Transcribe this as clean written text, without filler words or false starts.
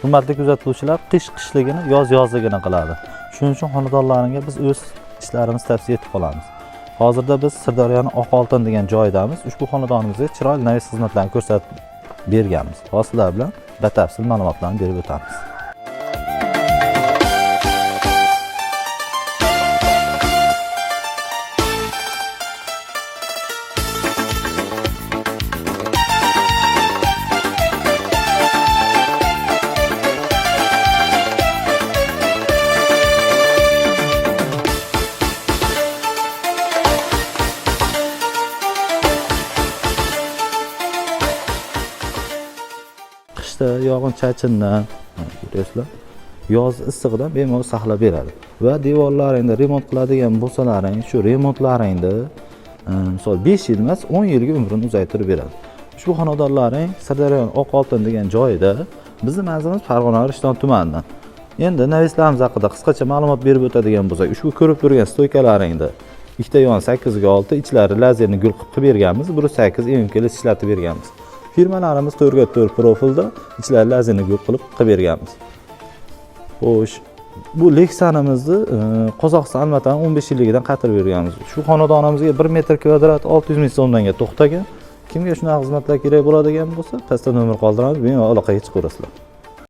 Hurmatli kuzatuvchilar, qish qishligini, yoz yozligini qiladi. Shuning uchun xonadonlarimizga biz o'z ishlarimizni tavsiya etib qolamiz. Hozirda biz Sirdaryoning Oqoltin degan joyidamiz. Ushbu xonadonimizga chiroyli navis xizmatlarni ko'rsatib berganmiz. Hozir sizlar bilan batafsil ma'lumotlarni berib o'tamiz. Qishda yog'in-chachindan, ko'rasizlar, yoz issig'idan bemalol saqlab beradi. Va devorlaringda remont qiladigan bo'lsalaring, shu remontlaringda misol 5 yil emas, 10 yilga umrini uzaytirib beradi. Ushbu xonadonlaring Sirdaryo Oqoltin degan joyida, bizning manzilimiz Farg'ona Rishton tumanidan. Endi navislarimiz haqida qisqacha ma'lumot berib o'tadigan bo'lsak, ushbu ko'rib turgan stoykalaringda ikkita yon 8 ga 6, ichlari lazerni gul qilib berganmiz, 1.8 EMKL ishlatib berganmiz. Firmalarimiz 4 ga 4 profilda ichlar lazerni gul qilib berganmiz. Xo'sh, bu Lexanimizni Qozog'iston Almataning 15 yilligidan qatirib berganmiz. Shu xonadonimizga 1 metr kvadrat 600 ming so'mdan to'xtagan. Kimga shunaqa xizmatlar kerak bo'ladigan bo'lsa, pastda nomer qoldiramiz, bemalol aloqaga chiqaverasizlar.